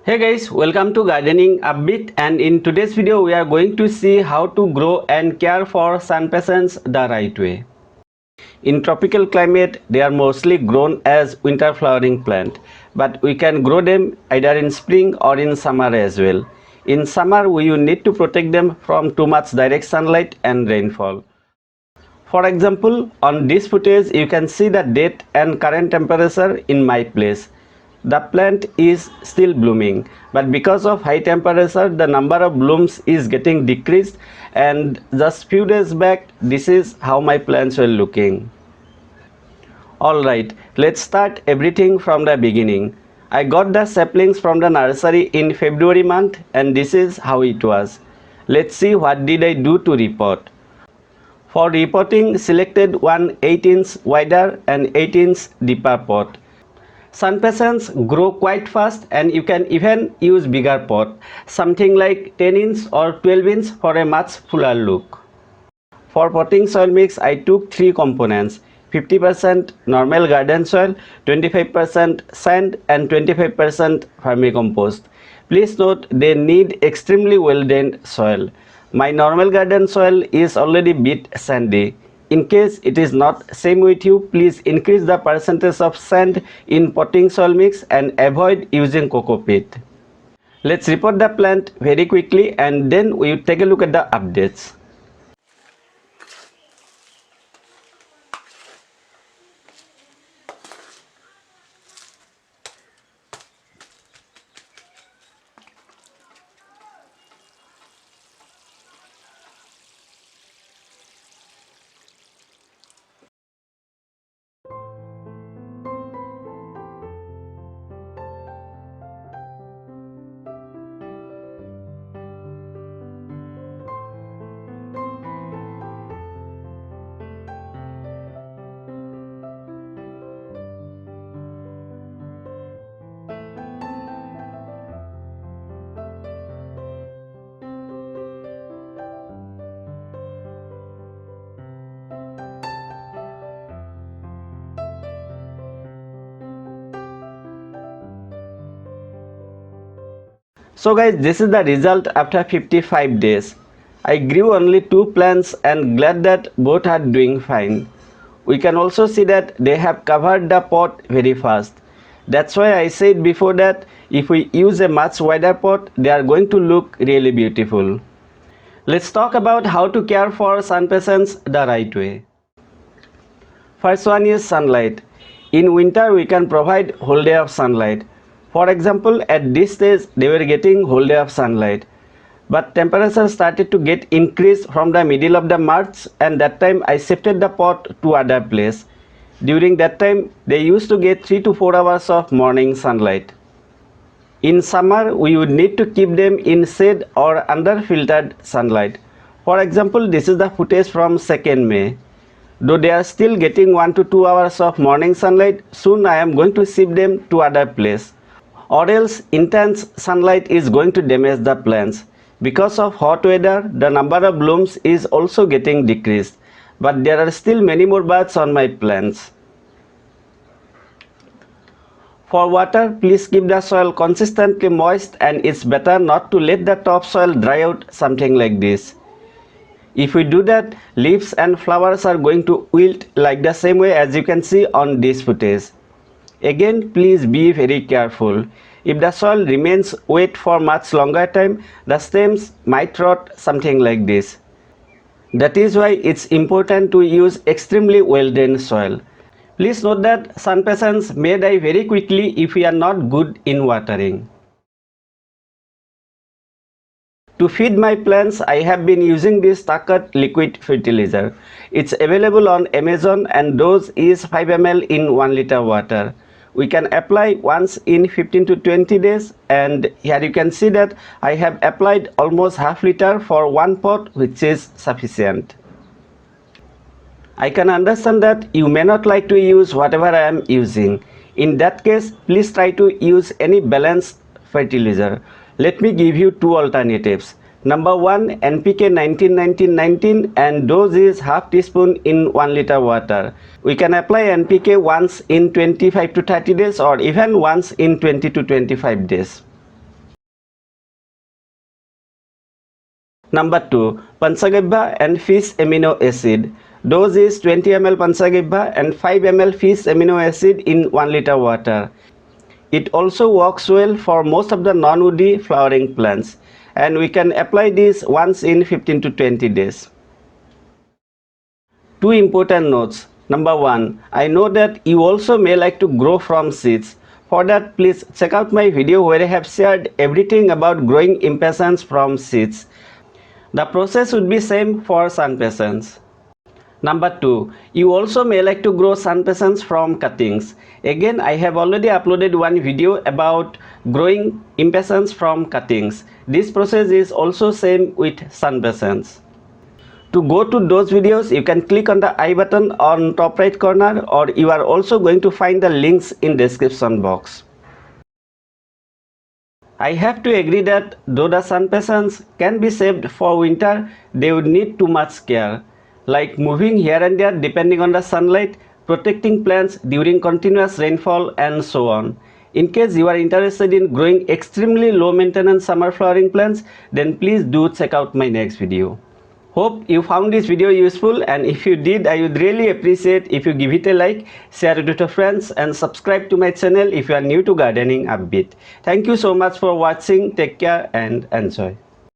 Hey guys, welcome to Gardening Upbeat, and in today's video we are going to see how to grow and care for sunpatiens the right way. In tropical climate, they are mostly grown as winter flowering plant, but we can grow them either in spring or in summer as well. In summer, we will need to protect them from too much direct sunlight and rainfall. For example, on this footage you can see the date and current temperature in my place. The plant is still blooming, but because of high temperature the number of blooms is getting decreased, and just few days back this is how my plants were looking. Alright, let's start everything from the beginning. I got the saplings from the nursery in February month, and this is how it was. Let's see what did I do to repot. For repotting, selected one 8-inch wider and 8-inch deeper pot. Sunpatiens grow quite fast, and you can even use bigger pot, something like 10-inch or 12-inch for a much fuller look. For potting soil mix, I took 3 components: 50% normal garden soil, 25% sand and 25% vermicompost. Please note they need extremely well drained soil. My normal garden soil is already bit sandy. In case it is not same with you, please increase the percentage of sand in potting soil mix and avoid using coco peat. Let's repot the plant very quickly and then we will take a look at the updates. So guys, this is the result after 55 days. I grew only 2 plants and glad that both are doing fine. We can also see that they have covered the pot very fast. That's why I said before that if we use a much wider pot, they are going to look really beautiful. Let's talk about how to care for sunpatiens the right way. First one is sunlight. In winter we can provide whole day of sunlight. For example, at this stage they were getting whole day of sunlight. But temperature started to get increased from the middle of the March, and that time I shifted the pot to other place. During that time they used to get 3 to 4 hours of morning sunlight. In summer we would need to keep them in shade or under filtered sunlight. For example, this is the footage from 2nd May. Though they are still getting 1 to 2 hours of morning sunlight, soon I am going to shift them to other place. Or else intense sunlight is going to damage the plants. Because of hot weather, the number of blooms is also getting decreased, but there are still many more buds on my plants. For water, please keep the soil consistently moist, and it's better not to let the topsoil dry out, something like this. If we do that, leaves and flowers are going to wilt like the same way as you can see on this footage. Again, please be very careful. If the soil remains wet for much longer time, the stems might rot, something like this. That is why it's important to use extremely well drained soil. Please note that sunpatiens may die very quickly if we are not good in watering. To feed my plants, I have been using this Takat liquid fertilizer. It's available on Amazon and dose is 5 ml in 1 liter water. We can apply once in 15 to 20 days, and here you can see that I have applied almost half liter for 1 pot, which is sufficient. I can understand that you may not like to use whatever I am using. In that case, please try to use any balanced fertilizer. Let me give you 2 alternatives. Number 1, NPK 19-19-19, and dose is half teaspoon in 1 liter water. We can apply NPK once in 25 to 30 days or even once in 20 to 25 days. Number 2. Panchagavya and fish amino acid. Dose is 20 ml Panchagavya and 5 ml fish amino acid in 1 liter water. It also works well for most of the non-woody flowering plants, and we can apply this once in 15 to 20 days. Two important notes. Number 1. I know that you also may like to grow from seeds. For that, please check out my video where I have shared everything about growing impatiens from seeds. The process would be same for Sunpatiens. Number 2. You also may like to grow Sunpatiens from cuttings. Again, I have already uploaded one video about growing impatiens from cuttings. This process is also same with Sunpatiens. To go to those videos, you can click on the I button on top right corner, or you are also going to find the links in description box. I have to agree that though the Sunpatiens can be saved for winter, they would need too much care, like moving here and there depending on the sunlight, protecting plants during continuous rainfall, and so on. In case you are interested in growing extremely low maintenance summer flowering plants, then please do check out my next video. Hope you found this video useful, and if you did, I would really appreciate if you give it a like, share it with your friends, and subscribe to my channel if you are new to gardening upbeat. Thank you so much for watching. Take care and enjoy.